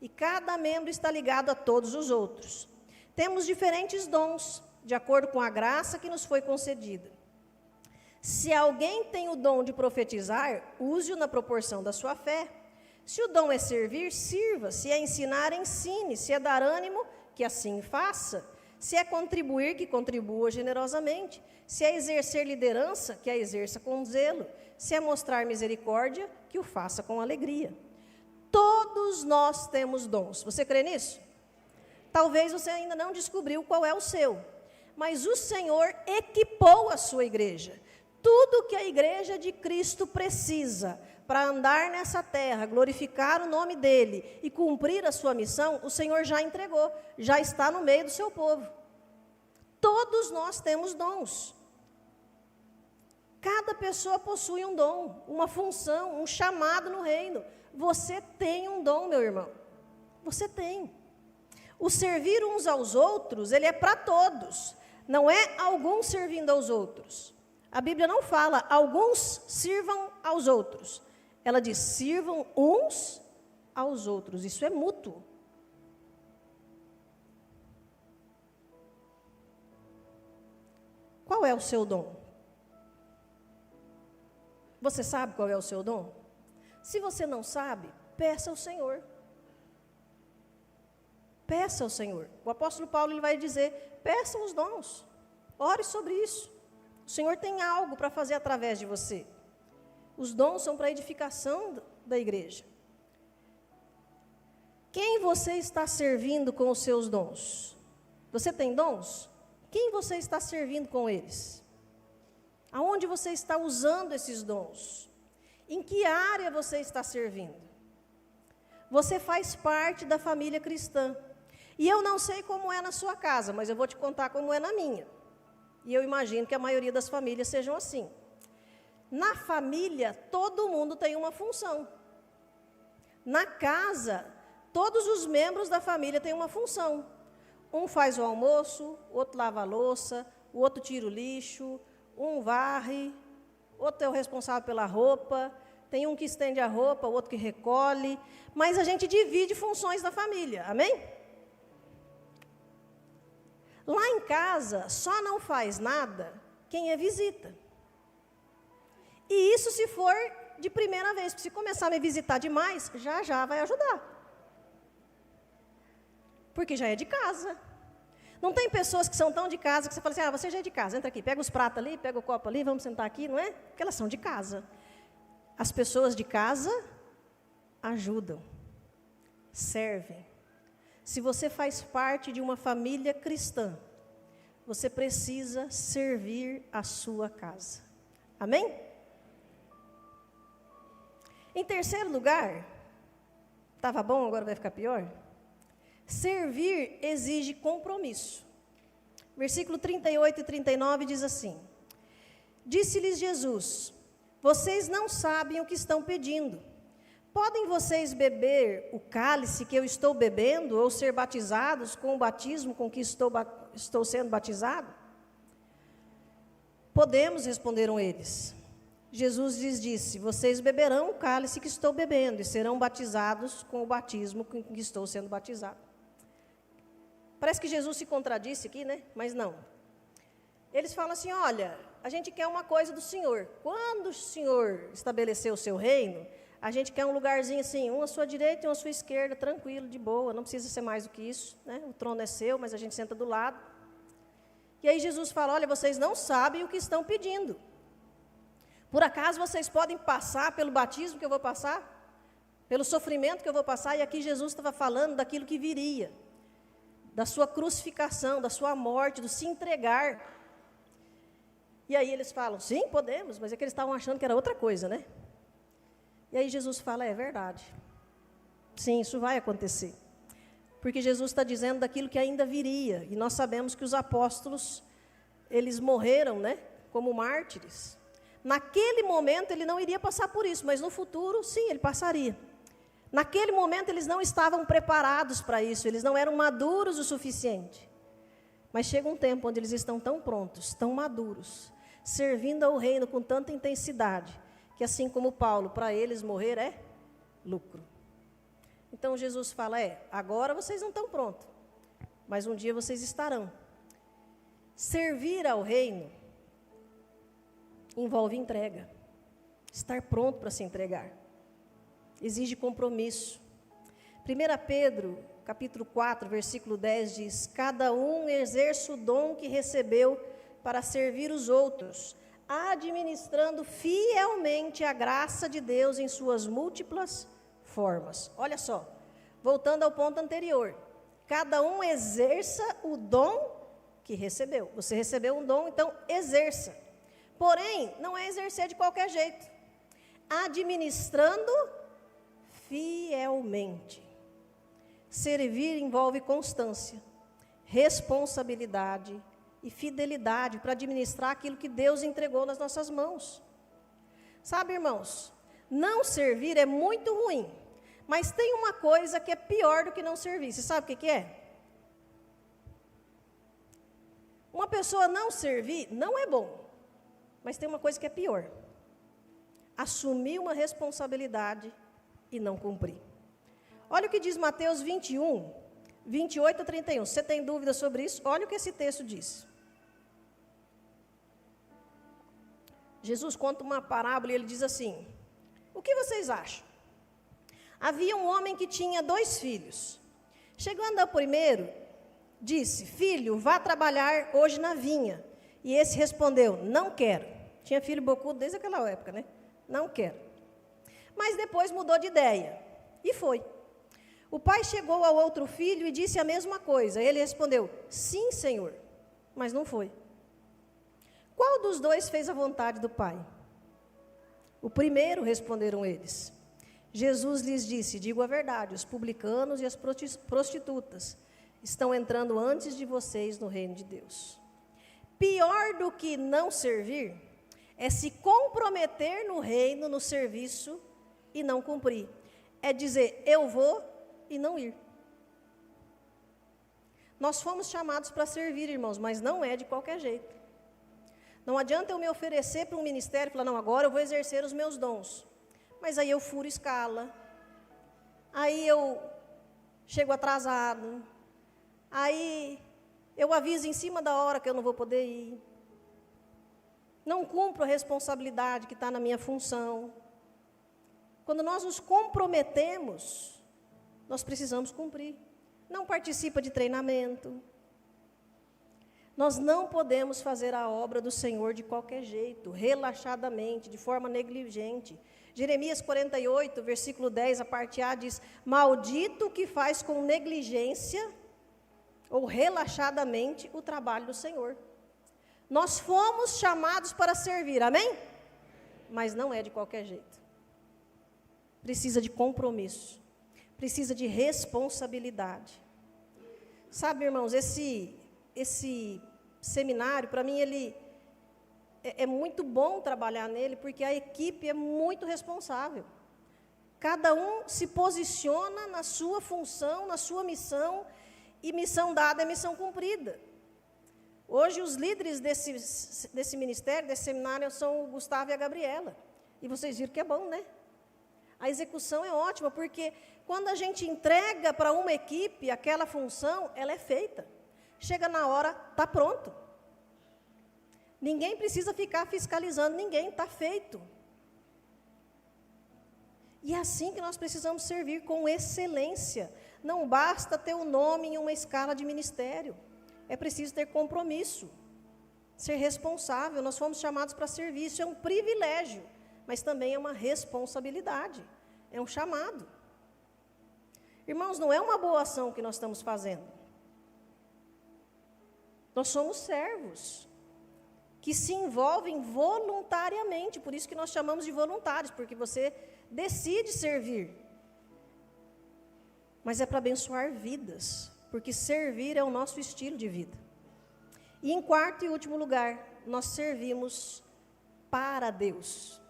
e cada membro está ligado a todos os outros. Temos diferentes dons, de acordo com a graça que nos foi concedida. Se alguém tem o dom de profetizar, use-o na proporção da sua fé. Se o dom é servir, sirva. Se é ensinar, ensine. Se é dar ânimo, que assim faça. Se é contribuir, que contribua generosamente. Se é exercer liderança, que a exerça com zelo. Se é mostrar misericórdia, que o faça com alegria. Todos nós temos dons. Você crê nisso? Talvez você ainda não descobriu qual é o seu. Mas o Senhor equipou a sua igreja. Tudo que a igreja de Cristo precisa para andar nessa terra, glorificar o nome dEle e cumprir a sua missão, o Senhor já entregou, já está no meio do seu povo. Todos nós temos dons. Cada pessoa possui um dom, uma função, um chamado no reino. Você tem um dom, meu irmão. Você tem. O servir uns aos outros, ele é para todos. Não é alguns servindo aos outros. A Bíblia não fala, alguns sirvam aos outros. Ela diz, sirvam uns aos outros. Isso é mútuo. Qual é o seu dom? Você sabe qual é o seu dom? Se você não sabe, peça ao Senhor. Peça ao Senhor. O apóstolo Paulo ele vai dizer, peça os dons. Ore sobre isso. O Senhor tem algo para fazer através de você. Os dons são para a edificação da igreja. Quem você está servindo com os seus dons? Você tem dons? Quem você está servindo com eles? Aonde você está usando esses dons? Em que área você está servindo? Você faz parte da família cristã. E eu não sei como é na sua casa, mas eu vou te contar como é na minha. E eu imagino que a maioria das famílias sejam assim. Na família, todo mundo tem uma função. Na casa, todos os membros da família têm uma função. Um faz o almoço, outro lava a louça, o outro tira o lixo, um varre, outro é o responsável pela roupa, tem um que estende a roupa, o outro que recolhe, mas a gente divide funções da família, amém? Lá em casa, só não faz nada quem é visita. E isso se for de primeira vez, se começar a me visitar demais, já vai ajudar. Porque já é de casa. Não tem pessoas que são tão de casa que você fala assim, você já é de casa, entra aqui, pega os pratos ali, pega o copo ali, vamos sentar aqui, não é? Porque elas são de casa. As pessoas de casa ajudam, servem, Se você faz parte de uma família cristã, você precisa servir a sua casa. Amém? Em terceiro lugar, estava bom, agora vai ficar pior? Servir exige compromisso. Versículo 38 e 39 diz assim: Disse-lhes Jesus: Vocês não sabem o que estão pedindo. Podem vocês beber o cálice que eu estou bebendo, ou ser batizados com o batismo com que estou sendo batizado? Podemos, responderam eles. Jesus lhes disse: Vocês beberão o cálice que estou bebendo, e serão batizados com o batismo com que estou sendo batizado. Parece que Jesus se contradisse aqui, né? Mas não. Eles falam assim: olha, a gente quer uma coisa do Senhor. Quando o Senhor estabeleceu o seu reino, a gente quer um lugarzinho assim, um à sua direita e um à sua esquerda, tranquilo, de boa, não precisa ser mais do que isso, né? O trono é seu, mas a gente senta do lado. E aí Jesus fala: olha, vocês não sabem o que estão pedindo. Por acaso vocês podem passar pelo batismo que eu vou passar? Pelo sofrimento que eu vou passar? E aqui Jesus estava falando daquilo que viria, da sua crucificação, da sua morte, do se entregar. E aí eles falam: sim, podemos, mas é que eles estavam achando que era outra coisa, né? E aí Jesus fala: é verdade. Sim, isso vai acontecer. Porque Jesus está dizendo daquilo que ainda viria. E nós sabemos que os apóstolos, eles morreram, né, como mártires. Naquele momento ele não iria passar por isso, mas no futuro, sim, ele passaria. Naquele momento eles não estavam preparados para isso, eles não eram maduros o suficiente. Mas chega um tempo onde eles estão tão prontos, tão maduros, servindo ao reino com tanta intensidade, que assim como Paulo, para eles morrer é lucro. Então Jesus fala: agora vocês não estão prontos, mas um dia vocês estarão. Servir ao reino envolve entrega, estar pronto para se entregar. Exige compromisso. 1 Pedro, capítulo 4, versículo 10 diz: cada um exerça o dom que recebeu para servir os outros, administrando fielmente a graça de Deus em suas múltiplas formas. Olha só, voltando ao ponto anterior, cada um exerça o dom que recebeu. Você recebeu um dom, então exerça. Porém, não é exercer de qualquer jeito. Administrando fielmente. Servir envolve constância, responsabilidade e fidelidade para administrar aquilo que Deus entregou nas nossas mãos. Sabe, irmãos, não servir é muito ruim, mas tem uma coisa que é pior do que não servir. Você sabe o que é? Uma pessoa não servir não é bom, mas tem uma coisa que é pior: assumir uma responsabilidade e não cumprir. Olha o que diz Mateus 21, 28 a 31. Se você tem dúvida sobre isso, olha o que esse texto diz. Jesus conta uma parábola e ele diz assim: o que vocês acham? Havia um homem que tinha 2 filhos. Chegando ao primeiro, disse: filho, vá trabalhar hoje na vinha. E esse respondeu: não quero. Tinha filho bocudo desde aquela época, né? Não quero. Mas depois mudou de ideia e foi. O pai chegou ao outro filho e disse a mesma coisa. Ele respondeu: sim, senhor, mas não foi. Qual dos 2 fez a vontade do pai? O primeiro, responderam eles. Jesus lhes disse: digo a verdade, os publicanos e as prostitutas estão entrando antes de vocês no reino de Deus. Pior do que não servir é se comprometer no reino, no serviço e não cumprir. É dizer: eu vou e não ir. Nós fomos chamados para servir, irmãos, mas não é de qualquer jeito. Não adianta eu me oferecer para um ministério e falar: não, agora eu vou exercer os meus dons. Mas aí eu furo escala, aí eu chego atrasado, aí eu aviso em cima da hora que eu não vou poder ir. Não cumpro a responsabilidade que está na minha função. Quando nós nos comprometemos, nós precisamos cumprir. Não participa de treinamento, Nós não podemos fazer a obra do Senhor de qualquer jeito, relaxadamente, de forma negligente. Jeremias 48, versículo 10, a parte A diz: maldito o que faz com negligência ou relaxadamente o trabalho do Senhor. Nós fomos chamados para servir, amém? Mas não é de qualquer jeito. Precisa de compromisso, precisa de responsabilidade. Sabe, irmãos, esse seminário, para mim, ele é muito bom trabalhar nele, porque a equipe é muito responsável. Cada um se posiciona na sua função, na sua missão, e missão dada é missão cumprida. Hoje, os líderes desse ministério, desse seminário, são o Gustavo e a Gabriela. E vocês viram que é bom, né? A execução é ótima, porque quando a gente entrega para uma equipe aquela função, ela é feita. Chega na hora, está pronto. Ninguém precisa ficar fiscalizando ninguém, está feito. E é assim que nós precisamos servir, com excelência. Não basta ter o nome em uma escala de ministério. É preciso ter compromisso, ser responsável. Nós fomos chamados para servir, isso é um privilégio, mas também é uma responsabilidade, é um chamado. Irmãos, não é uma boa ação que nós estamos fazendo. Nós somos servos que se envolvem voluntariamente, por isso que nós chamamos de voluntários, porque você decide servir. Mas é para abençoar vidas, porque servir é o nosso estilo de vida. E em quarto e último lugar, nós servimos para Deus.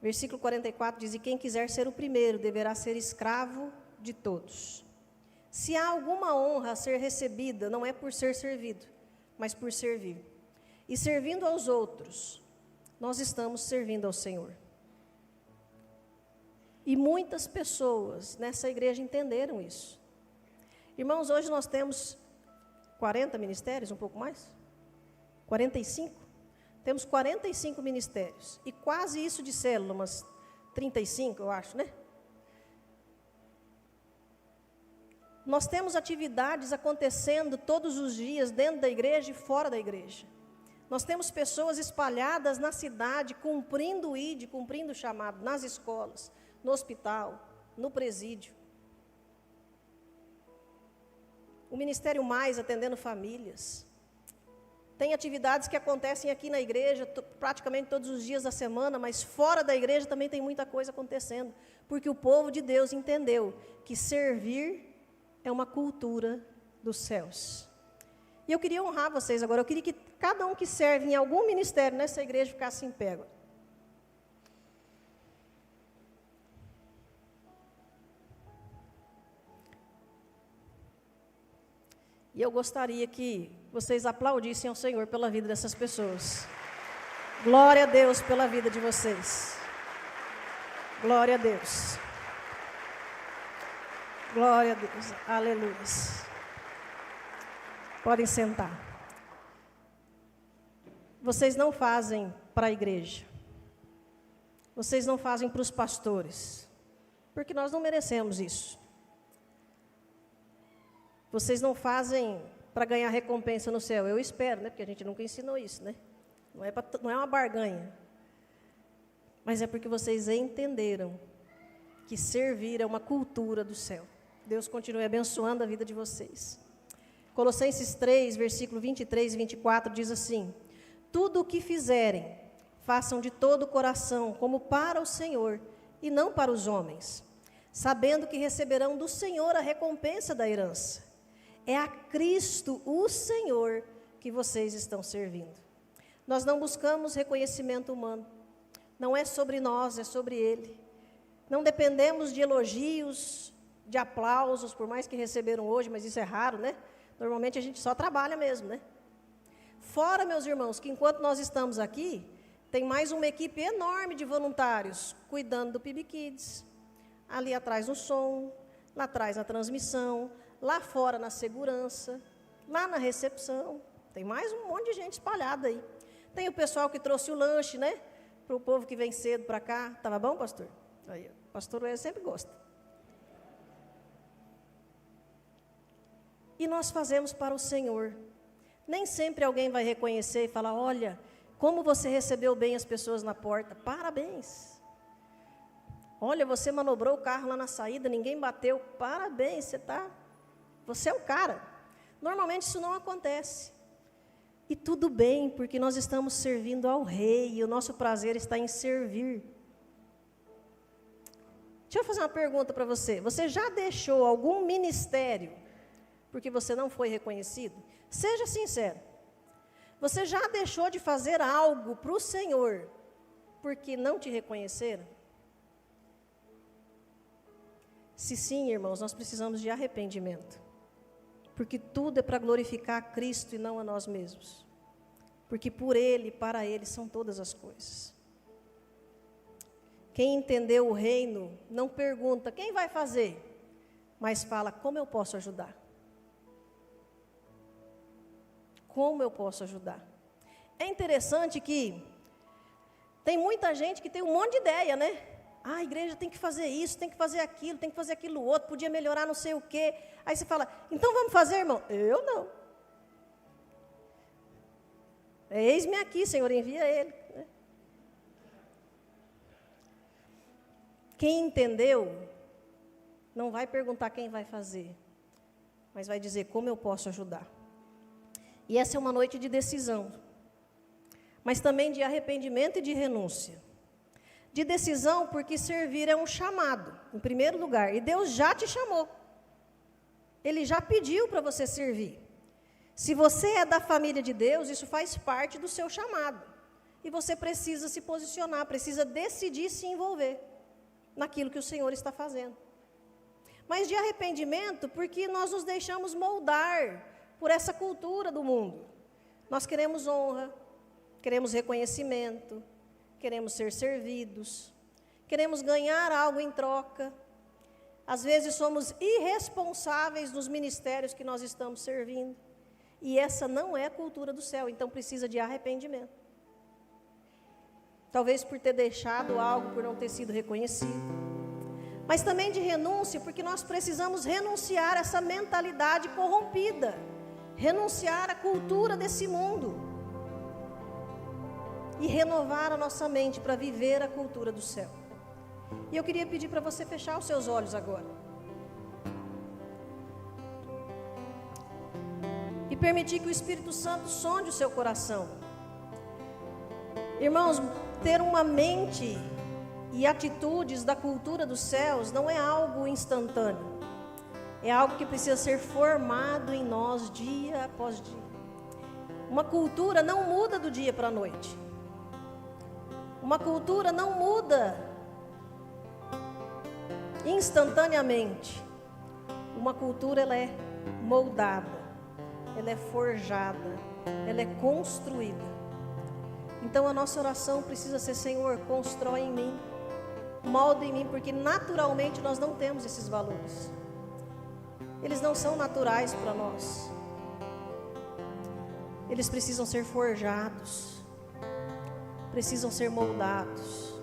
Versículo 44 diz: e quem quiser ser o primeiro, deverá ser escravo de todos. Se há alguma honra a ser recebida, não é por ser servido, mas por servir. E servindo aos outros, nós estamos servindo ao Senhor. E muitas pessoas nessa igreja entenderam isso. Irmãos, hoje nós temos 40 ministérios, um pouco mais? 45? Temos 45 ministérios. E quase isso de célula, umas 35, eu acho, né? Nós temos atividades acontecendo todos os dias dentro da igreja e fora da igreja. Nós temos pessoas espalhadas na cidade, cumprindo o ID, cumprindo o chamado, nas escolas, no hospital, no presídio. O Ministério Mais atendendo famílias. Tem atividades que acontecem aqui na igreja, praticamente todos os dias da semana, mas fora da igreja também tem muita coisa acontecendo, porque o povo de Deus entendeu que servir é uma cultura dos céus. E eu queria honrar vocês agora, eu queria que cada um que serve em algum ministério nessa igreja ficasse em pé. E eu gostaria que vocês aplaudissem ao Senhor pela vida dessas pessoas. Glória a Deus pela vida de vocês. Glória a Deus. Glória a Deus. Aleluia. Podem sentar. Vocês não fazem para a igreja. Vocês não fazem para os pastores. Porque nós não merecemos isso. Vocês não fazem para ganhar recompensa no céu. Eu espero, né? Porque a gente nunca ensinou isso, né? Não é uma barganha. Mas é porque vocês entenderam que servir é uma cultura do céu. Deus continue abençoando a vida de vocês. Colossenses 3, versículo 23 e 24 diz assim: tudo o que fizerem, façam de todo o coração, como para o Senhor, e não para os homens, sabendo que receberão do Senhor a recompensa da herança. É a Cristo, o Senhor, que vocês estão servindo. Nós não buscamos reconhecimento humano. Não é sobre nós, é sobre Ele. Não dependemos de elogios, de aplausos, por mais que receberam hoje, mas isso é raro, né? Normalmente a gente só trabalha mesmo, né? Fora, meus irmãos, que enquanto nós estamos aqui, tem mais uma equipe enorme de voluntários, cuidando do PIB Kids, ali atrás no som, lá atrás na transmissão, lá fora na segurança, lá na recepção. Tem mais um monte de gente espalhada aí. Tem o pessoal que trouxe o lanche, né? Para o povo que vem cedo para cá. Estava bom, pastor? Aí, o pastor Wes sempre gosta. E nós fazemos para o Senhor. Nem sempre alguém vai reconhecer e falar, olha, como você recebeu bem as pessoas na porta. Parabéns. Olha, você manobrou o carro lá na saída, ninguém bateu. Parabéns, você é o cara. Normalmente isso não acontece. E tudo bem, porque nós estamos servindo ao Rei e o nosso prazer está em servir. Deixa eu fazer uma pergunta para você. Você já deixou algum ministério porque você não foi reconhecido? Seja sincero. Você já deixou de fazer algo para o Senhor porque não te reconheceram? Se sim, irmãos, nós precisamos de arrependimento. Porque tudo é para glorificar a Cristo e não a nós mesmos. Porque por Ele, para Ele, são todas as coisas. Quem entendeu o reino, não pergunta, quem vai fazer? Mas fala, como eu posso ajudar? Como eu posso ajudar? É interessante que tem muita gente que tem um monte de ideia, né? Ah, a igreja tem que fazer isso, tem que fazer aquilo outro, podia melhorar não sei o quê. Aí você fala, então vamos fazer, irmão? Eu não. Eis-me aqui, Senhor, envia ele. Quem entendeu, não vai perguntar quem vai fazer, mas vai dizer como eu posso ajudar. E essa é uma noite de decisão, mas também de arrependimento e de renúncia. De decisão, porque servir é um chamado, em primeiro lugar, e Deus já te chamou. Ele já pediu para você servir. Se você é da família de Deus, isso faz parte do seu chamado. E você precisa se posicionar, precisa decidir se envolver naquilo que o Senhor está fazendo. Mas de arrependimento, porque nós nos deixamos moldar por essa cultura do mundo. Nós queremos honra, queremos reconhecimento, queremos ser servidos, queremos ganhar algo em troca. Às vezes somos irresponsáveis nos ministérios que nós estamos servindo. E essa não é a cultura do céu, então precisa de arrependimento. Talvez por ter deixado algo, por não ter sido reconhecido. Mas também de renúncia, porque nós precisamos renunciar a essa mentalidade corrompida. Renunciar à cultura desse mundo. E renovar a nossa mente para viver a cultura do céu. E eu queria pedir para você fechar os seus olhos agora. E permitir que o Espírito Santo sonde o seu coração. Irmãos, ter uma mente e atitudes da cultura dos céus não é algo instantâneo. É algo que precisa ser formado em nós dia após dia. Uma cultura não muda do dia para a noite. Uma cultura não muda instantaneamente. Uma cultura, ela é moldada, ela é forjada, ela é construída. Então a nossa oração precisa ser, Senhor, constrói em mim, molda em mim, porque naturalmente nós não temos esses valores. Eles não são naturais para nós. Eles precisam ser forjados, precisam ser moldados.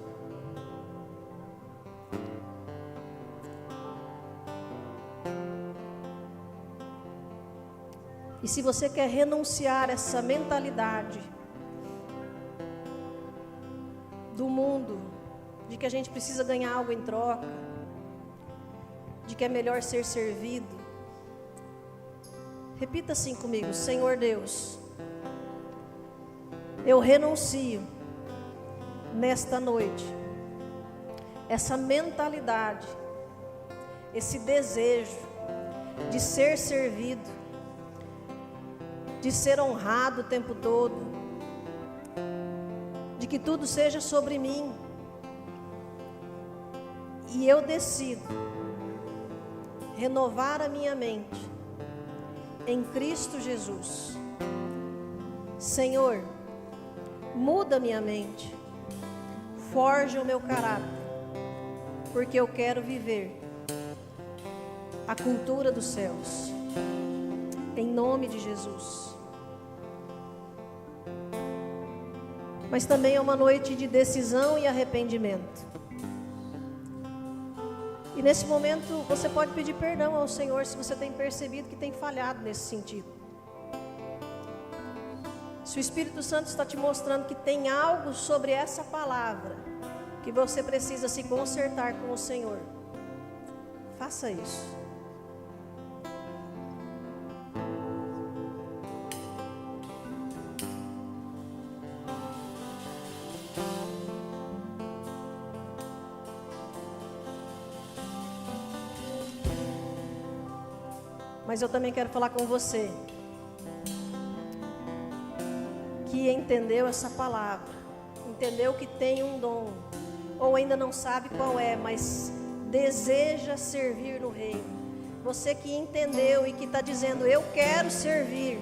E se você quer renunciar a essa mentalidade do mundo, de que a gente precisa ganhar algo em troca, de que é melhor ser servido, repita assim comigo: Senhor Deus, eu renuncio nesta noite essa mentalidade, esse desejo de ser servido, de ser honrado o tempo todo, de que tudo seja sobre mim. E eu decido renovar a minha mente em Cristo Jesus. Senhor, muda minha mente, forja o meu caráter, porque eu quero viver a cultura dos céus, em nome de Jesus. Mas também é uma noite de decisão e arrependimento. E nesse momento você pode pedir perdão ao Senhor se você tem percebido que tem falhado nesse sentido. Se o Espírito Santo está te mostrando que tem algo sobre essa palavra, que você precisa se consertar com o Senhor, faça isso. Mas eu também quero falar com você que entendeu essa palavra, entendeu que tem um dom, ou ainda não sabe qual é, mas deseja servir no reino. Você que entendeu e que está dizendo, eu quero servir.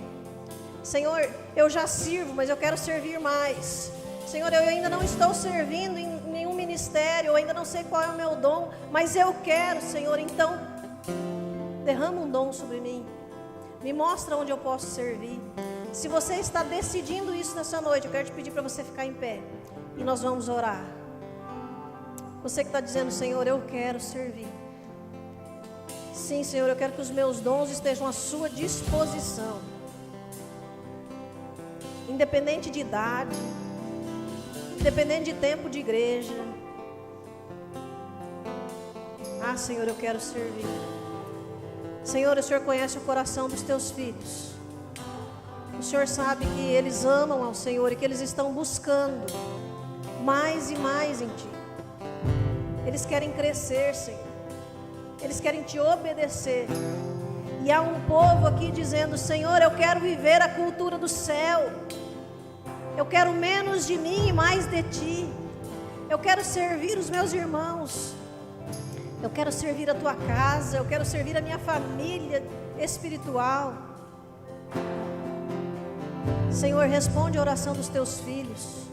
Senhor, eu já sirvo, mas eu quero servir mais. Senhor, eu ainda não estou servindo em nenhum ministério, eu ainda não sei qual é o meu dom, mas eu quero, Senhor, então derrama um dom sobre mim, me mostra onde eu posso servir. Se você está decidindo isso nessa noite, eu quero te pedir para você ficar em pé e nós vamos orar. Você que está dizendo, Senhor, eu quero servir. Sim, Senhor, eu quero que os meus dons estejam à sua disposição, independente de idade, independente de tempo de igreja. Ah, Senhor, eu quero servir. Senhor, o Senhor conhece o coração dos teus filhos. O Senhor sabe que eles amam ao Senhor e que eles estão buscando mais e mais em Ti. Eles querem crescer, Senhor. Eles querem Te obedecer. E há um povo aqui dizendo, Senhor, eu quero viver a cultura do céu. Eu quero menos de mim e mais de Ti. Eu quero servir os meus irmãos. Eu quero servir a tua casa, eu quero servir a minha família espiritual. Senhor, responde a oração dos teus filhos.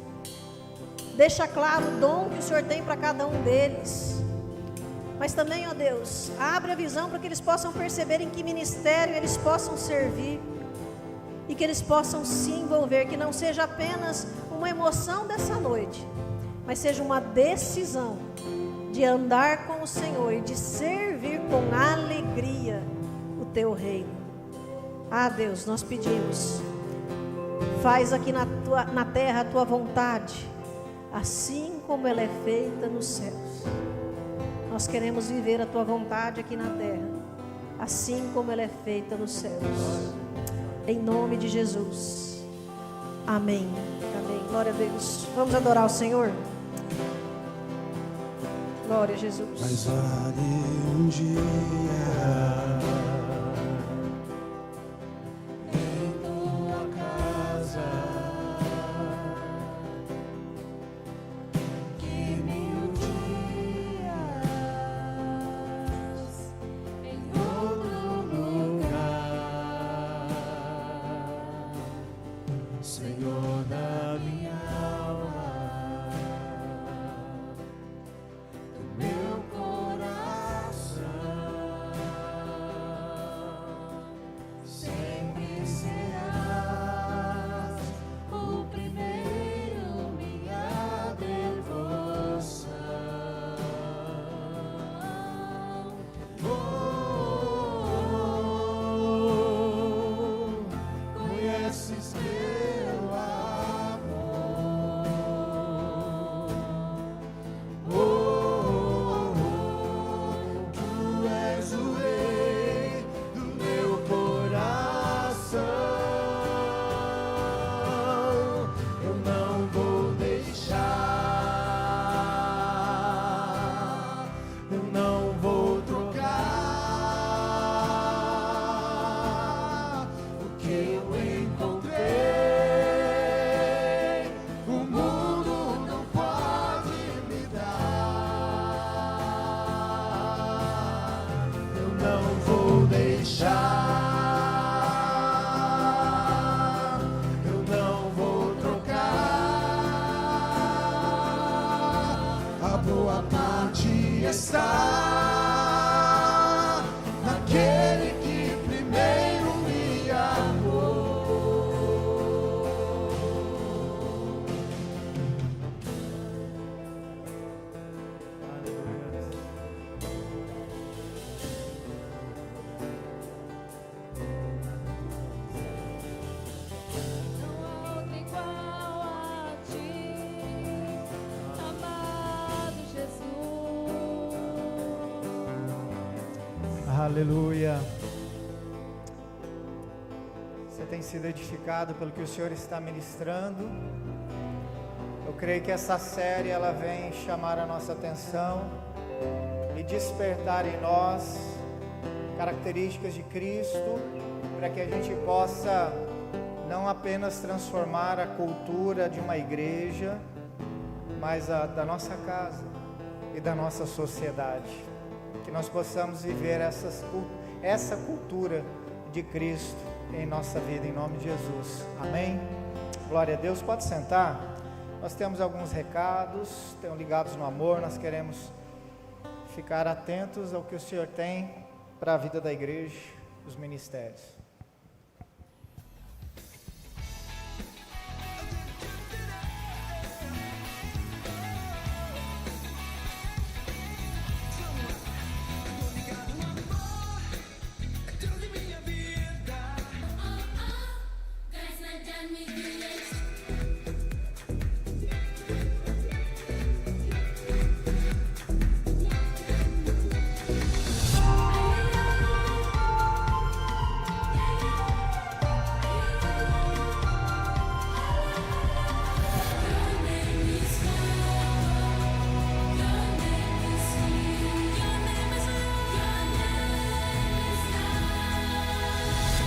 Deixa claro o dom que o Senhor tem para cada um deles. Mas também, ó Deus, abre a visão para que eles possam perceber em que ministério eles possam servir. E que eles possam se envolver, que não seja apenas uma emoção dessa noite, mas seja uma decisão de andar com o Senhor e de servir com alegria o teu reino. Ah, Deus, nós pedimos, faz aqui na terra a tua vontade, assim como ela é feita nos céus. Nós queremos viver a tua vontade aqui na terra, assim como ela é feita nos céus. Em nome de Jesus. Amém. Amém. Glória a Deus. Vamos adorar o Senhor. Glória a Jesus. Mas vale um dia em tua casa que 1000 dias em outro lugar, Senhor da minha alma. Meu coração Aleluia. Você tem sido edificado pelo que o Senhor está ministrando. Eu creio que essa série ela vem chamar a nossa atenção e despertar em nós características de Cristo, para que a gente possa não apenas transformar a cultura de uma igreja, mas da nossa casa e da nossa sociedade. Que nós possamos viver essa cultura de Cristo em nossa vida, em nome de Jesus. Amém? Glória a Deus. Pode sentar. Nós temos alguns recados, estão ligados no amor. Nós queremos ficar atentos ao que o Senhor tem para a vida da igreja, os ministérios.